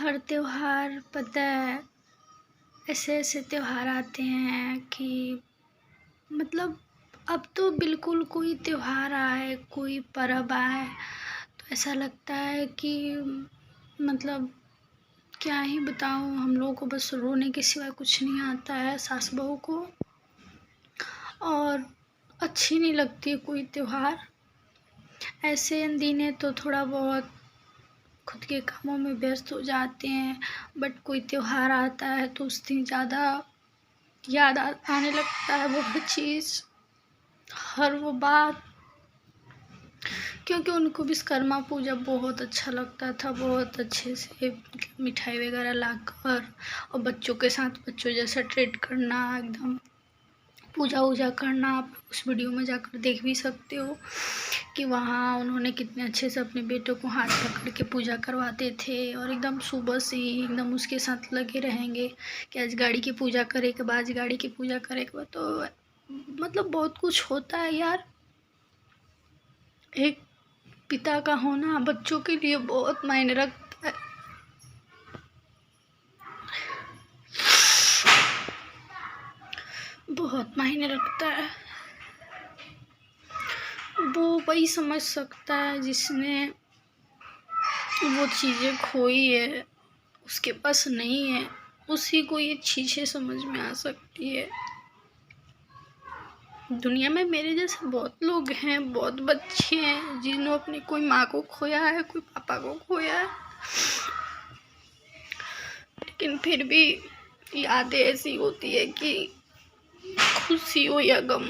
हर त्योहार पता है ऐसे ऐसे त्योहार आते हैं कि मतलब अब तो बिल्कुल कोई त्योहार आए कोई पर्व आए तो ऐसा लगता है कि मतलब क्या ही बताऊँ, हम लोगों को बस रोने के सिवा कुछ नहीं आता है सास बहू को। और अच्छी नहीं लगती कोई त्योहार। ऐसे इन दिने तो थोड़ा बहुत खुद के कामों में व्यस्त हो जाते हैं, बट कोई त्योहार आता है तो उस दिन ज़्यादा याद आने लगता है वो हर चीज़, हर वो बात। क्योंकि उनको विश्वकर्मा पूजा बहुत अच्छा लगता था, बहुत अच्छे से मिठाई वगैरह लाकर और बच्चों के साथ बच्चों जैसा ट्रीट करना, एकदम पूजा वूजा करना। आप उस वीडियो में जाकर देख भी सकते हो कि वहाँ उन्होंने कितने अच्छे से अपने बेटों को हाथ पकड़ के पूजा करवाते थे और एकदम सुबह से ही एकदम उसके साथ लगे रहेंगे कि आज गाड़ी की पूजा करे के बाद, आज गाड़ी की पूजा करे के बाद। तो मतलब बहुत कुछ होता है यार। एक पिता का होना बच्चों के लिए बहुत मायने रखता है। बहुत मायने रखता है। वो वही समझ सकता है जिसने वो चीज़ें खोई है, उसके पास नहीं है, उसी को ये चीज़ें समझ में आ सकती है। दुनिया में मेरे जैसे बहुत लोग हैं, बहुत बच्चे हैं जिन्होंने अपनी कोई माँ को खोया है, कोई पापा को खोया है, लेकिन फिर भी यादें ऐसी होती है कि खुशी हो या गम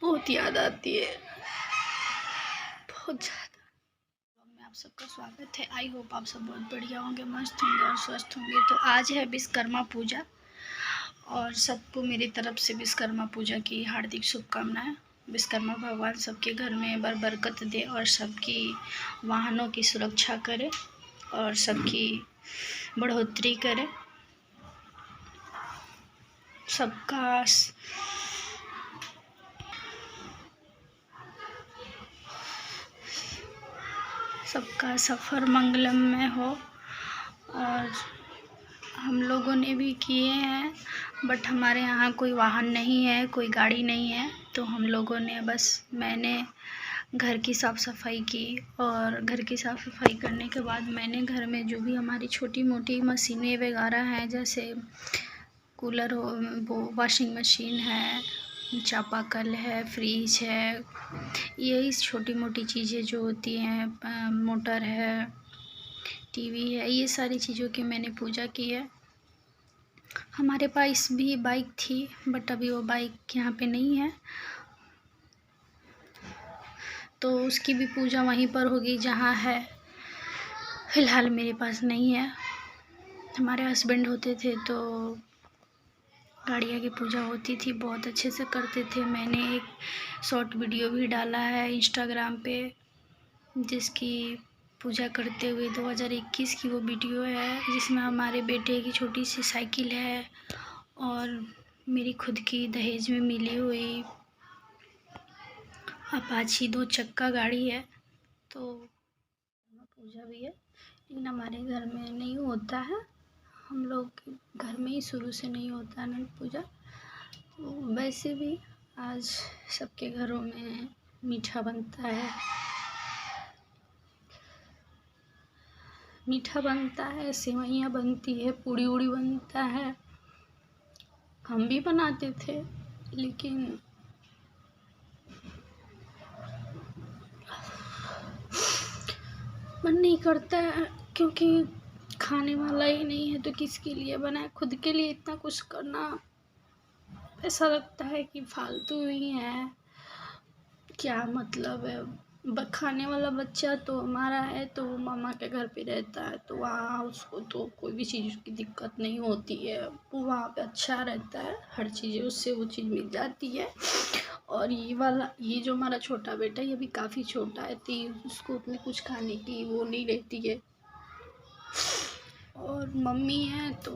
बहुत याद आती है, बहुत ज़्यादा। में आप सबका स्वागत है। आई होप आप सब बहुत बढ़िया होंगे, मस्त होंगे और स्वस्थ होंगे। तो आज है विश्वकर्मा पूजा और सबको मेरी तरफ से विश्वकर्मा पूजा की हार्दिक शुभकामनाएं। विश्वकर्मा भगवान सबके घर में बरकत दे और सबकी वाहनों की सुरक्षा करे और सबकी बढ़ोतरी करे। सबका सफ़र मंगलमय हो। और हम लोगों ने भी किए हैं, बट हमारे यहाँ कोई वाहन नहीं है, कोई गाड़ी नहीं है, तो हम लोगों ने मैंने घर की साफ़ सफाई की। और घर की साफ़ सफाई करने के बाद मैंने घर में जो भी हमारी छोटी मोटी मशीनें वगैरह हैं, जैसे कूलर हो, वो वॉशिंग मशीन है, चापाकल है, फ्रिज है, यही छोटी मोटी चीज़ें जो होती हैं, मोटर है, टीवी है, ये सारी चीज़ों की मैंने पूजा की है। हमारे पास भी बाइक थी, बट अभी वो बाइक यहाँ पे नहीं है, तो उसकी भी पूजा वहीं पर होगी जहाँ है। फ़िलहाल मेरे पास नहीं है। हमारे हस्बैंड होते थे तो गाड़ियाँ की पूजा होती थी, बहुत अच्छे से करते थे। मैंने एक शॉर्ट वीडियो भी डाला है इंस्टाग्राम पे, जिसकी पूजा करते हुए 2021 की वो वीडियो है, जिसमें हमारे बेटे की छोटी सी साइकिल है और मेरी खुद की दहेज में मिली हुई अपाची 2 चक्का गाड़ी है। तो पूजा भी है, लेकिन हमारे घर में नहीं होता है, हम लोग के घर में ही शुरू से नहीं होता है पूजा। तो वैसे भी आज सबके घरों में मीठा बनता है, सेवइयाँ बनती है, पूड़ी उड़ी बनता है। हम भी बनाते थे, लेकिन मन नहीं करता है, क्योंकि खाने वाला ही नहीं है तो किसके लिए बनाए। खुद के लिए इतना कुछ करना ऐसा लगता है कि फालतू ही है, क्या मतलब है। खाने वाला बच्चा तो हमारा है, तो वो मामा के घर पे रहता है, तो वहाँ उसको तो कोई भी चीज़ की दिक्कत नहीं होती है, वो वहाँ पे अच्छा रहता है, हर चीज़ उससे वो चीज़ मिल जाती है। और ये जो हमारा छोटा बेटा है, ये भी काफ़ी छोटा है, तो उसको उतनी कुछ खाने की वो नहीं रहती है। और मम्मी है तो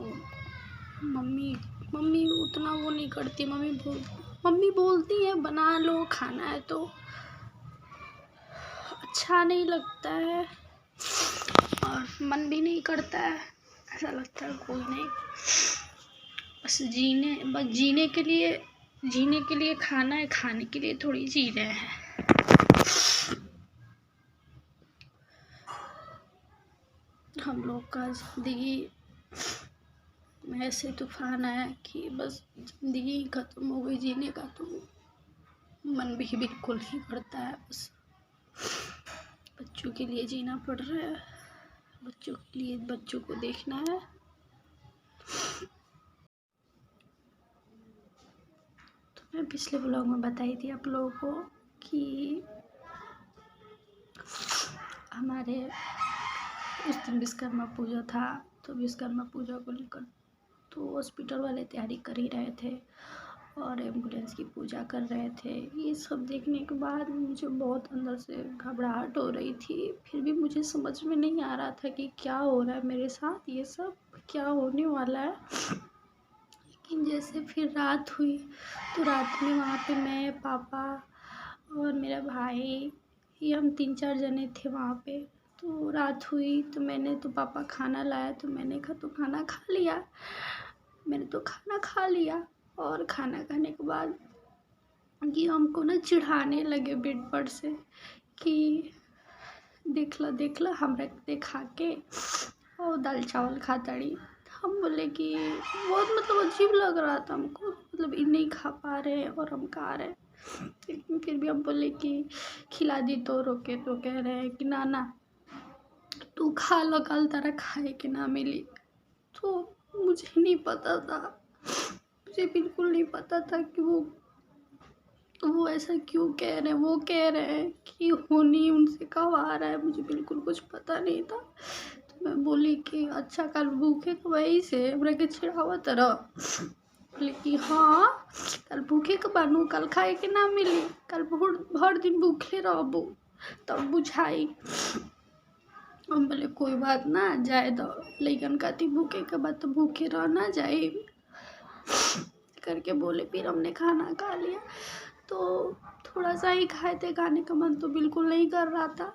मम्मी उतना वो नहीं करती। मम्मी बोलती है बना लो, खाना है तो अच्छा नहीं लगता है। और मन भी नहीं करता है, ऐसा लगता है कोई नहीं, बस जीने के लिए खाना है, खाने के लिए थोड़ी जी रहे हैं। हम लोग का ज़िंदगी में ऐसे तूफान आया कि बस ज़िंदगी ख़त्म हो गई जीने का, तो मन भी बिल्कुल नहीं करता है। बस बच्चों के लिए जीना पड़ रहा है, बच्चों के लिए बच्चों को देखना है। तो मैं पिछले व्लॉग में बताई थी आप लोगों को कि हमारे उस दिन विश्वकर्मा पूजा था, तो विश्वकर्मा पूजा को लेकर तो हॉस्पिटल वाले तैयारी कर ही रहे थे और एम्बुलेंस की पूजा कर रहे थे। ये सब देखने के बाद मुझे बहुत अंदर से घबराहट हो रही थी, फिर भी मुझे समझ में नहीं आ रहा था कि क्या हो रहा है मेरे साथ, ये सब क्या होने वाला है। लेकिन जैसे फिर रात हुई तो रात में वहाँ पे मैं, पापा और मेरा भाई, ये हम 3-4 जने थे वहाँ पे। तो रात हुई तो पापा खाना लाया तो मैंने कहा तो खाना खा लिया। मैंने तो खाना खा लिया और खाना खाने के बाद कि हमको ना चिढ़ाने लगे बेड पर से कि देख ला हमरा देखा के और दाल चावल खाताड़ी। हम बोले कि बहुत मतलब अजीब लग रहा था हमको, मतलब ये नहीं खा पा रहे हैं और हम खा रहे हैं। लेकिन फिर भी हम बोले कि खिला दी तो रोके, तो कह रहे हैं कि ना तू खा लो, कल तारा खाए कि ना मिली। तो मुझे नहीं पता था, मुझे बिल्कुल नहीं पता था कि वो ऐसा क्यों कह रहे हैं। वो कह रहे हैं कि होनी उनसे कब आ रहा है, मुझे बिल्कुल कुछ पता नहीं था। तो मैं बोली कि अच्छा कल भूखे तो वही से हमरा के छिड़ावा तरह। बोले कि हाँ कल भूखे के बानू, कल खाए के ना मिली, कल भर दिन भूखे रहबू तब बुझाई। हम बोले कोई बात ना, जाए दो लेकिन कहती भूखे के बाद तो भूखे रह ना जाए करके बोले। फिर हमने खाना खा लिया, तो थोड़ा सा ही खाए थे, खाने का मन तो बिल्कुल नहीं कर रहा था।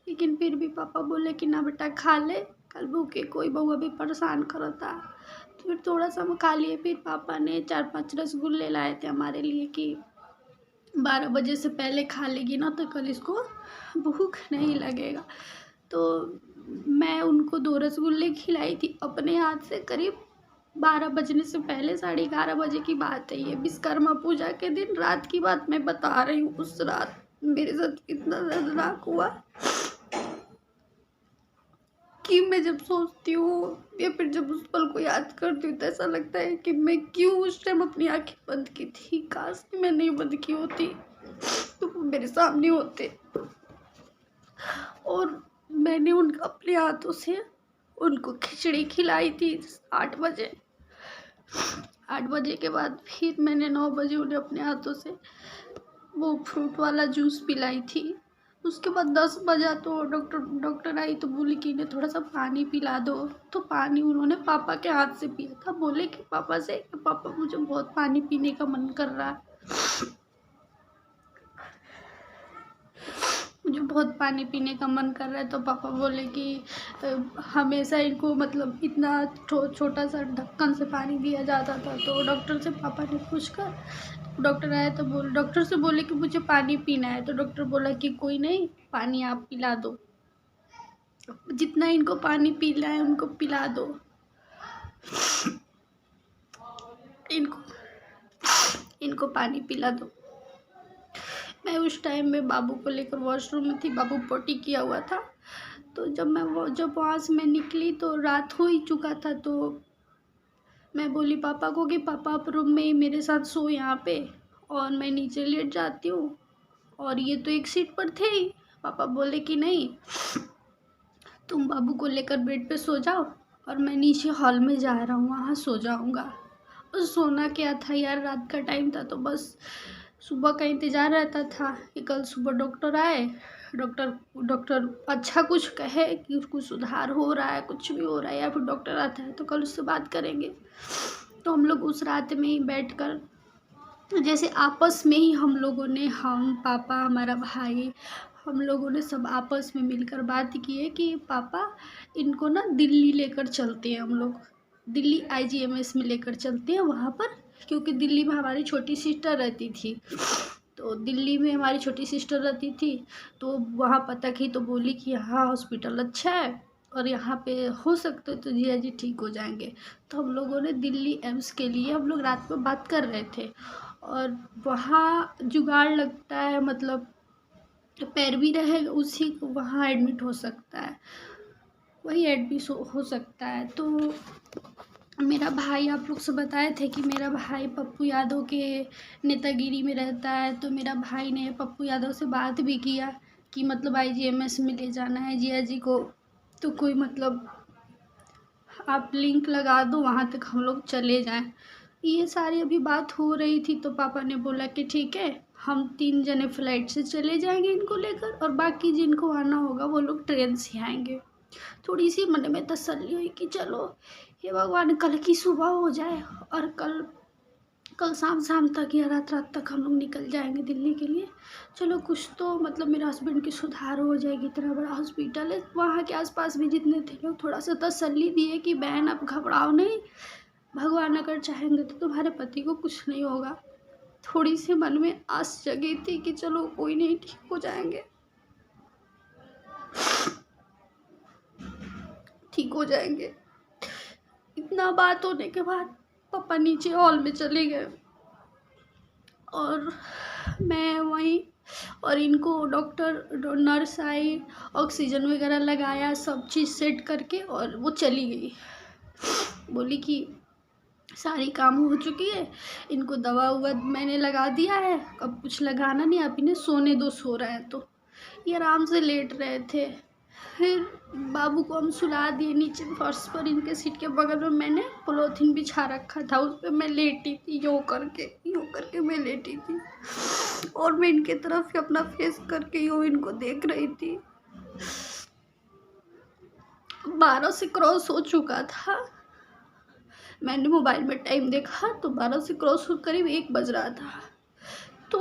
लेकिन फिर भी पापा बोले कि ना बेटा खा ले, कल भूखे कोई बउआ भी परेशान करता। तो फिर थोड़ा सा हम खा लिए। फिर पापा ने 4-5 रसगुल्ले लाए थे हमारे लिए कि 12 बजे से पहले खा लेगी ना तो कल इसको भूख नहीं लगेगा। तो मैं उनको 2 रसगुल्ले खिलाई थी अपने हाथ से। करीब 12 बजने से पहले, 11:30 बजे की बात है ये, विश्वकर्मा पूजा के दिन रात की बात मैं बता रही हूँ। उस रात मेरे साथ इतना दर्दनाक हुआ कि मैं जब सोचती हूँ या फिर जब उस पल को याद करती हूँ तो ऐसा लगता है कि मैं क्यों उस टाइम अपनी आंखें बंद की थी। काश कि मैं नहीं बंद की होती तो वो मेरे सामने होते। और मैंने अपने हाथों से उनको खिचड़ी खिलाई थी 8 बजे। 8 बजे के बाद फिर मैंने 9 बजे उन्हें अपने हाथों से वो फ्रूट वाला जूस पिलाई थी। उसके बाद 10 बजा तो डॉक्टर आई तो बोली कि इन्हें थोड़ा सा पानी पिला दो। तो पानी उन्होंने पापा के हाथ से पिया था। बोले कि पापा मुझे बहुत पानी पीने का मन कर रहा है, मुझे बहुत पानी पीने का मन कर रहा है। तो पापा बोले कि हमेशा इनको मतलब इतना छोटा सा ढक्कन से पानी दिया जाता था। तो डॉक्टर से पापा ने पूछकर, डॉक्टर आया तो डॉक्टर से बोले कि मुझे पानी पीना है। तो डॉक्टर बोला कि कोई नहीं, पानी आप पिला दो, जितना इनको पानी पीना है उनको पिला दो, इनको पानी पिला दो। मैं उस टाइम में बाबू को लेकर वॉशरूम में थी, बाबू पोटी किया हुआ था। तो जब वहाँ से मैं निकली तो रात हो ही चुका था। तो मैं बोली पापा को कि पापा आप रूम में ही मेरे साथ सो यहाँ पे और मैं नीचे लेट जाती हूँ। और ये तो एक सीट पर थे ही। पापा बोले कि नहीं, तुम बाबू को लेकर बेड पे सो जाओ और मैं नीचे हॉल में जा रहा हूँ, वहाँ सो जाऊँगा। और सोना क्या था यार, रात का टाइम था तो बस सुबह का इंतज़ार रहता था कि कल सुबह डॉक्टर आए, डॉक्टर अच्छा कुछ कहे कि उसको सुधार हो रहा है, कुछ भी हो रहा है, या फिर डॉक्टर आता है तो कल उससे बात करेंगे। तो हम लोग उस रात में ही बैठकर जैसे आपस में ही हम लोगों ने, हम, पापा, हमारा भाई, हम लोगों ने सब आपस में मिलकर बात की है कि पापा इनको ना दिल्ली लेकर चलते हैं, हम लोग दिल्ली IGMS में लेकर चलते हैं वहाँ पर, क्योंकि दिल्ली में हमारी छोटी सिस्टर रहती थी। तो दिल्ली में हमारी छोटी सिस्टर रहती थी, तो वहाँ पता की तो बोली कि यहाँ हॉस्पिटल अच्छा है और यहाँ पे हो सकता है तो जिया जी ठीक हो जाएंगे। तो हम लोगों ने दिल्ली एम्स के लिए हम लोग रात में बात कर रहे थे, और वहाँ जुगाड़ लगता है, मतलब पैर भी रहेगा उसी को वहाँ एडमिट हो सकता है, वही एडमिट हो सकता है। तो मेरा भाई, आप लोग से बताए थे कि मेरा भाई पप्पू यादव के नेतागिरी में रहता है, तो मेरा भाई ने पप्पू यादव से बात भी किया कि मतलब IGMS में ले जाना है जिया जी को, तो कोई मतलब आप लिंक लगा दो, वहाँ तक हम लोग चले जाएं। ये सारी अभी बात हो रही थी, तो पापा ने बोला कि ठीक है, हम 3 जने फ्लाइट से चले जाएंगे इनको लेकर, और बाकी जिनको आना होगा वो लोग ट्रेन से आएंगे। थोड़ी सी मन में तसल्ली हुई कि चलो हे भगवान कल की सुबह हो जाए, और कल शाम तक या रात तक हम लोग निकल जाएंगे दिल्ली के लिए। चलो कुछ तो मतलब मेरे हस्बैंड की सुधार हो जाएगी, इतना बड़ा हॉस्पिटल है। वहाँ के आसपास भी जितने थे लोग थोड़ा सा तसल्ली दिए कि बहन आप घबराओ नहीं, भगवान अगर चाहेंगे तो तुम्हारे पति को कुछ नहीं होगा। थोड़ी सी मन में आस जगी थी कि चलो कोई नहीं, ठीक हो जाएंगे, ठीक हो जाएंगे। इतना बात होने के बाद पापा नीचे हॉल में चले गए, और मैं वहीं, और इनको डॉक्टर नर्स आई, ऑक्सीजन वगैरह लगाया, सब चीज़ सेट करके, और वो चली गई। बोली कि सारी काम हो चुकी है, इनको दवा उवा मैंने लगा दिया है, अब कुछ लगाना नहीं, आप इन्हें सोने दो, सो रहे हैं। तो ये आराम से लेट रहे थे। फिर बाबू को हम सुला दिए नीचे फर्श पर, इनके सीट के बगल में मैंने पॉलीथीन बिछा रखा था, उस पर मैं लेटी थी, यूँ करके मैं लेटी थी, और मैं इनके तरफ अपना फेस करके यूँ इनको देख रही थी। 12 से क्रॉस हो चुका था, मैंने मोबाइल में टाइम देखा तो 12 से क्रॉस हो करीब 1 बज रहा था। तो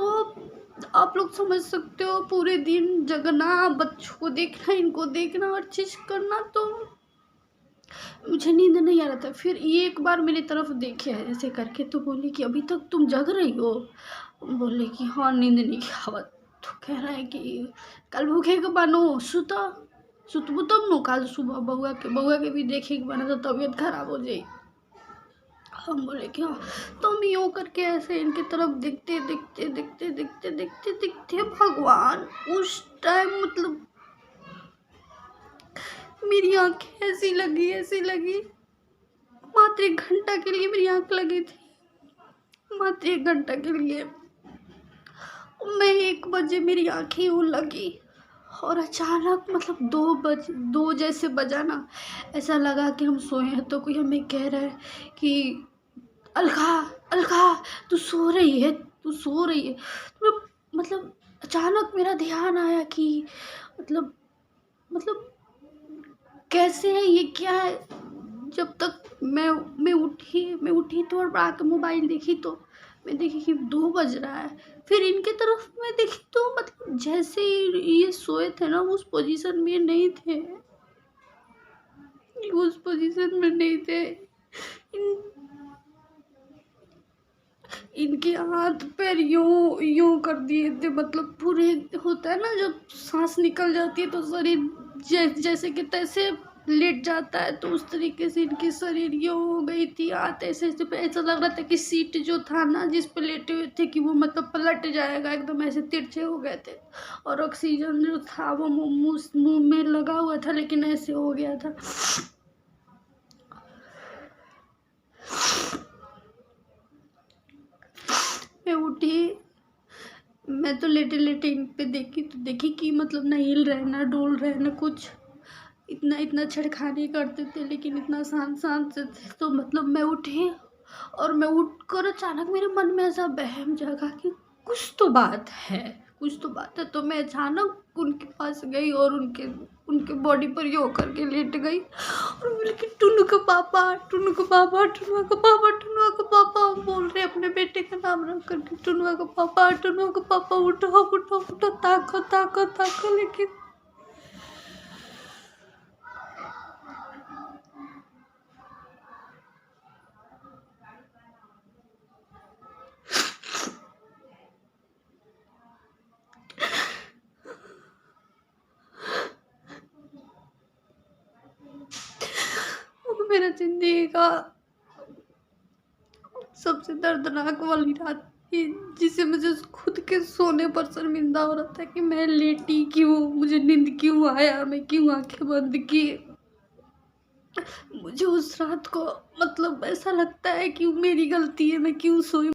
आप लोग समझ सकते हो, पूरे दिन जगना, बच्चों को देखना, इनको देखना, हर चीज़ करना, तो मुझे नींद नहीं आ रहा था। फिर ये एक बार मेरी तरफ देखे ऐसे करके, तो बोली कि अभी तक तुम जग रही हो? बोले कि हाँ नींद नहीं आवत। तो कह रहा है कि कल भूखे के बनो, सुतबू तब नो, कल सुबह बउआ के भी देखे के बना तो तबीयत खराब हो जाए। हम बोले कि हाँ। तो हम यूँ करके ऐसे इनकी तरफ देखते भगवान, उस टाइम मतलब मेरी आंखें ऐसी लगी, मात्र 1 घंटा के लिए मेरी आंख लगी थी, मात्र 1 घंटा के लिए। मैं 1 बजे मेरी आंखें यूँ लगी, और अचानक मतलब 2 जैसे बजा ना, ऐसा लगा कि हम सोए हैं, तो कोई हमें कह रहा है कि अलका तू सो रही है। तो मतलब अचानक मेरा ध्यान आया कि मतलब कैसे है ये, क्या है। जब तक मैं उठी तो और आके मोबाइल देखी, तो मैं देखी कि 2 बज रहा है। फिर इनके तरफ मैं देखी तो मतलब जैसे ये सोए थे ना, उस पोजीशन में नहीं थे, इनके हाथ पैर यूं कर दिए थे, मतलब पूरे, होता है ना जब सांस निकल जाती है तो शरीर जैसे कि तैसे लेट जाता है, तो उस तरीके से इनकी शरीर यूं हो गई थी। हाथ ऐसे ऐसा लग रहा था कि सीट जो था ना जिस पे लेटे हुए थे कि वो मतलब पलट जाएगा, एकदम ऐसे तिरछे हो गए थे। और ऑक्सीजन जो था वो मुंह में लगा हुआ था, लेकिन ऐसे हो गया था। मैं उठी, मैं तो लेटे इन पे देखी कि मतलब ना हिल रहे, ना डोल रहे, ना कुछ। इतना छेड़खानी करते थे, लेकिन इतना शांत से थे। तो मतलब मैं उठी, और मैं उठकर अचानक मेरे मन में ऐसा वहम जगा कि कुछ तो बात है, कुछ तो बात है। तो मैं अचानक उनके पास गई और उनके बॉडी पर यो करके लेट गई और बोले कि टुन्नू का पापा, टुन्नू का पापा, टुन्नू का पापा, टुन्नू का पापा बोल रहे अपने बेटे का नाम रख करके, टुन्नू का पापा, टुन्नू का पापा, उठो उठो उठो, ताको ताको ताको। लेकिन वो मेरा जिंदगी का सबसे दर्दनाक वाली रात थी, जिसे मुझे खुद के सोने पर शर्मिंदा हो रहा था कि मैं लेटी क्यों, मुझे नींद क्यों आया, मैं क्यों आंखें बंद की। मुझे उस रात को मतलब ऐसा लगता है कि मेरी गलती है, मैं क्यों सोई।